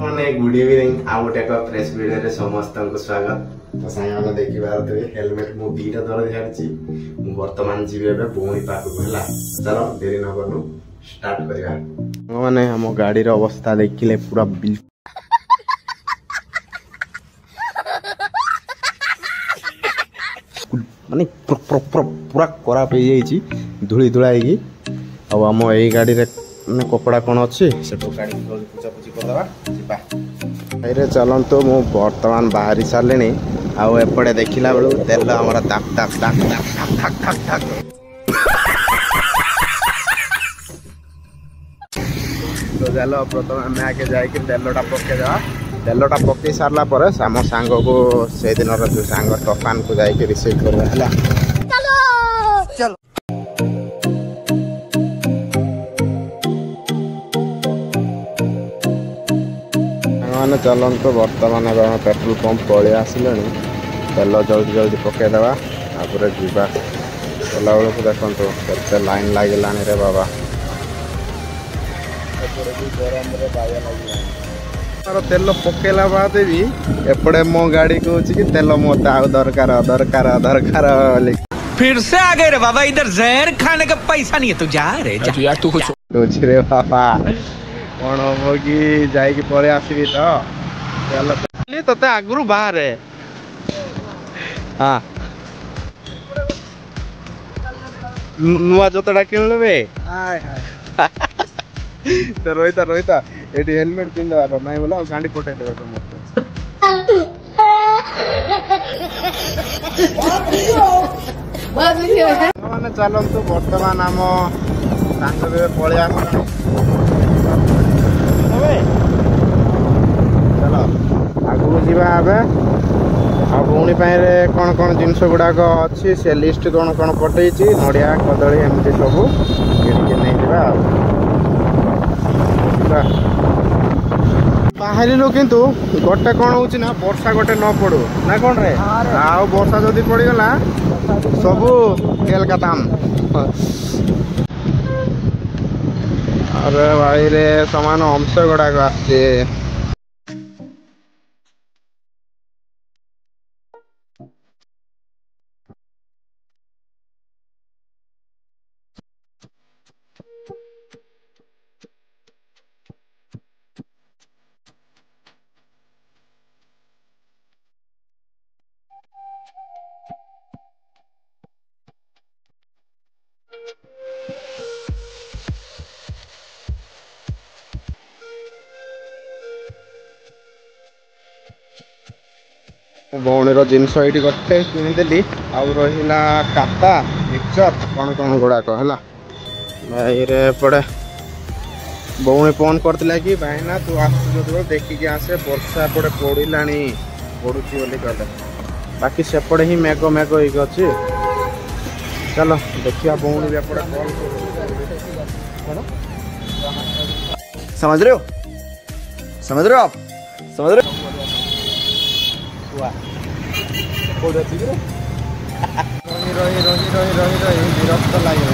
Good evening आउ गोटे fresh video समस्त को स्वागत। तो साइम देखिए हेलमेट मु दीटा दर झाड़ी बर्तमान जी भौणी पाखक है। चलो देरी न करूँ स्टार्ट करवा। मैंने आम गाड़ी अवस्था देखिले पूरा माने पूरा खराब हो जाइए धूली धूला आम यही गाड़ी में कपड़ा कौन अच्छी से गाड़ी पूजापूजी करदे। चलतु मु बर्तमान बाहरी सारे आपटे देखला बेलू तेल आम दाक दाक दाक दाक दाक दाक दाक। तो चलो प्रथम आम आगे जाकि तेलटा पकईदा। तेलटा पकई सारा पर आम सांग को से दिन जो सांग तफान को जाकि रिसीव करवा। मैंने चलते बर्तमान पेट्रोल पंप पलि आसिले तेल जल्दी जल्दी पकईदेवा तापर जीवा गला बेलू देखो केते लाइन लगे रे बाबा। तेल पकेला बाद भी एपटे मो गाड़ी को कि तेल मत आ दरकार दरकार दरकार। फिर से आ गए रे बाबा, इधर जहर खाने का पैसा नहीं है तो जा रे यार तू कुछ रे बाबा कौन हम कि जाइए पर आसबि तो ते आगु बाहर हाँ नुआ जोतटा किणवे तो रोहिता रोहिता ये हेलमेट पिंधार ना बोला गाड़ी पठे मैंने चलतु बर्तमान आम सांग पलि आस। चलो आगू जावा आ भौणी कौन कौन जिनस गुड़ाक अच्छी से लिस्ट कौन कौन पठे नड़िया कदली एमती सब किणिक नहीं बाहर किंतु गोटे कौन हो वर्षा गोटे न पड़ू ना कौन रे आउ वर्षा जदि पड़गला सबू खेल खत्म। अरे भाई रे समान अंश गुड़ाक आसचे भौणीर जिनस ये गोटे किनीदेली आउ रहा काता मिक्सचर कौन कौन गुड़ाक है भाई एपटे भौणी फोन करता कि भाईना तू आसो देखिकी आसे वर्षा एपटे पड़ा पड़ू कहले बाकी सेपटे ही मेघ मेघ हो अच्छी। चलो देखिए भौणी भी एपटे कॉल समझ रहे हो समझ रहे हो आप समझ रहे हो विरक्त लगे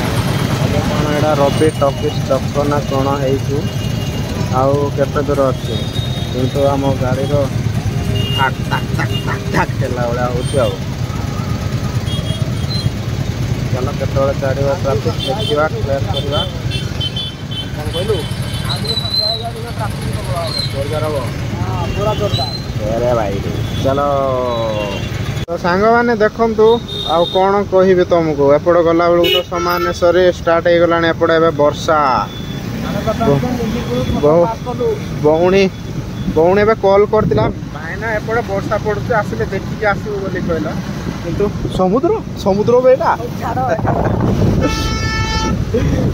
कौन एटा रवि टॉकीज डॉक्टर ना कौन है दूर अच्छे किंतु आम गाड़ी ठेला भाया हो। चलो केतवे छाड़ा ट्राफिक देखा क्लियर करवा कौन कहलु जोरदार भाई। चलो तो सांग मैंने देखु आउ कौन कह तुमको एपट गला बेलू तो सामान सरी स्टार्ट हो गला एपटे वर्षा भौणी भौणी कॉल करता भाईना एपटे वर्षा पड़ुचे आसिले देखिकी आसबू बोली कहला किंतु समुद्र समुद्र बेटा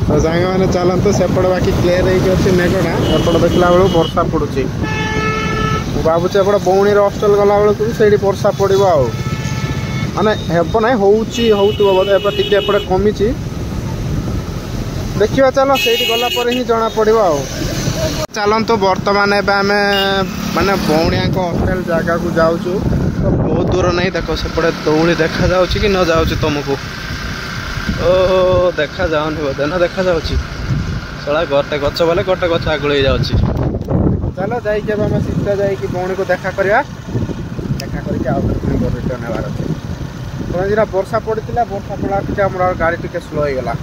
तो सांग मैंने चलतु सेपट बाकी क्लियर होती मेघटा एपट देखला बेलू वर्षा पड़ुची भावुचे एपटे भौणी हस्टेल गला बेलू से वर्षा पड़ो आ माने हेब ना होते एपटे कमी देखा। चलो से गला ही जना पड़ो आ चलतु बर्तमान आम माने भौणिया हस्टेल जगह को जाऊँ तो बहुत दूर नहीं देख सेपटे दौड़ी देखा जा कि न जा तुमको ओ देखा जाऊनी बोधे ना देखा जा गटे गच बोले गटे गच आगुल जाऊँगी चलो जाइए आम सीधा जाइए भौणी को देखा करवा देखा करके आउ घर रिटर्न होबार अच्छे तुम जो वर्षा पड़ा वर्षा पड़ा टे आम गाड़ी टे स्लो हो गला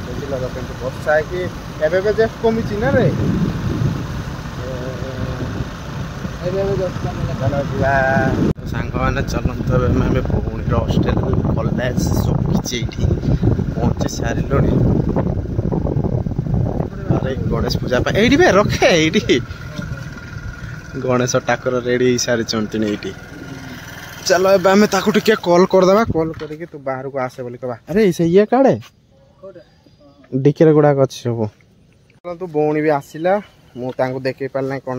बुझल तो कि वर्षा है जस्ट कमी ना रे सांग मैंने चलते भौणी हस्टेल कलेज सबकि पहुँची सारे अरे गणेश पूजा ये रखे ये गणेश ठाकुर रेडी हो सारी ये चलो ए आम टे कल करदे कल करके तू बाहर को आसे बोली कह अरे से ये काड़े डिक्की गुड़ाक अच्छी सब तू भौणी भी आसला मुझे देखे पारना कौन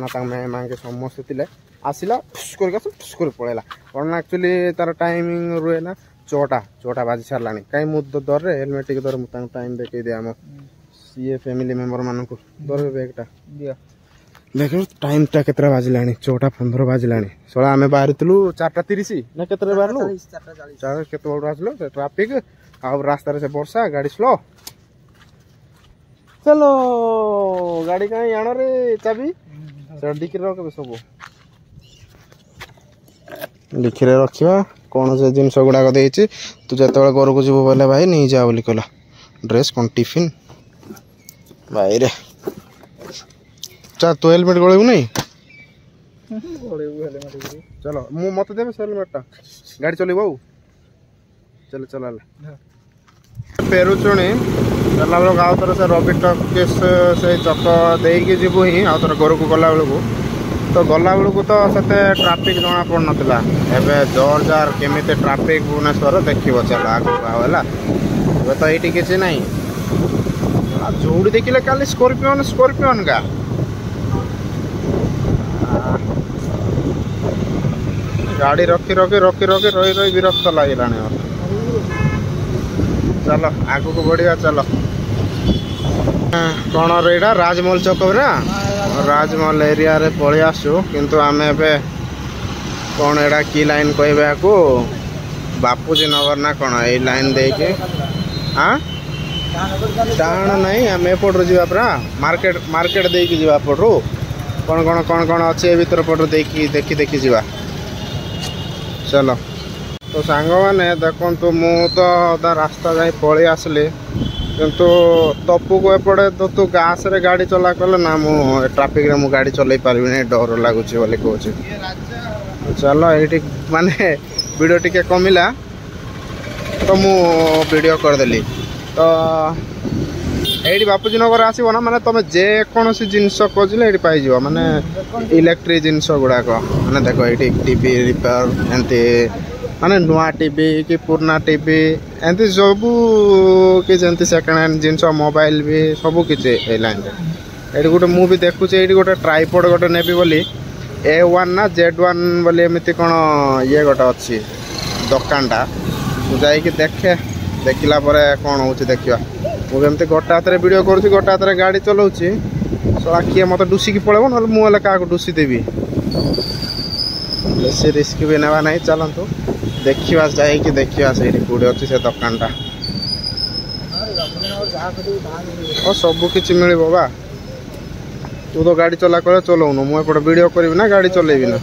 माँ के समस्त थे आसला ठुस कर पड़ेगा कौन एक्चुअली तार टाइमिंग रुए ना 6टा बाजी सारा कहीं मुझे दर हेलमेट टे दर मुझे टाइम देखे दिया आम सी फैमिली मेम्बर मानक दर बैगटा देख टाइम टा केतरा बाजिला 6:15 बाजिला सला आम बाहर 4:30 ना के बाहर 4 के आसलो ट्राफिक आ रास्ता से वर्षा गाड़ी स्लो चलो गाड़ी कहीं आण रे चाबी डिक्की रख सब डिक्की रखा कौन से जिनस गुड़ाक देती तू जो घर को जीव बोले भाई नहीं जा बोली कहला ड्रेस कौन टिफिन भाई रे चा तू हेलमेट गड़ेबू नहीं चलो मु मत देवे से हेलमेटा गाड़ी चलो चलो चल फेरुचुणी चला बेलू आउ थर से रवि टॉकीज से चक देकी जीवु ही आउ थर घर को गला बेलू तो गला बेलू तो से ट्राफिक जना पड़ नाला एवं जोर जार केमी ट्राफिक भुवनेश्वर देखो चल आगे तो ये किसी ना जोड़ी देखिले काली स्कॉर्पियन का गाड़ी रखी रही विरक्त लगे चलो आगू को बढ़िया चलो कौन रेडा राजमहल चौक राजमहल एरिया रे पलि आसु किंतु आम ए कौन एडा की लाइन कहबे को बापूजी नगर ना कौन ये लाइन देके हाँ डाण नहीं आम एपट जा मार्केट देकी जीवा पटू कौन अच्छे भीतर पट देखी देखी जीवा चलो तो सांग मैंने देखु मु तो अधा रास्ता जाए पलि आसली किंतु तपु को एपटे तो तू गास रे गाड़ी चला कले ना मु ट्राफिक रे मु गाड़ी चलाई पारबी नहीं डर लगुच बोली कहूँ चलो ये माने वीडियो टिके कमिला तो मु वीडियो करदेली तो ये बापूजी नगर आसो ना माने तुम जेकोसी जिनस खोजिले ये पाइज माने इलेक्ट्रिक जिनस गुड़ाक माने देख ये टीवी रिपेयर एमती माने नुआ टीवी कि पुराना टीवी एमती सबू कि सेकेंड हैंड जिनस मोबाइल भी सबू किसी लाइन ये गोटे मुझे देखुचे ये गोटे ट्राइपॉड गोटे नेबी बोली A1 ना Z1 बोली एमती कौन ये गोटे अच्छी दुकानटा जाइए देखे देखला कौन हो देखा मुझे गोटे हाथ में वीडियो करुँच गोटे हाथ में गाड़ी चलाऊँगी सला किए मत डुसिकी पड़ेब ना मुझे क्या डुसी देवी बेसी रिस्क भी नेवा नहीं चलतु देखा जाइए देखा से कौटे अच्छी से दुकानटा सबू किसी मिल बा तू तो गाड़ी चला कर चलाऊनु मुझे वीडियो करी ना गाड़ी चलेबी ना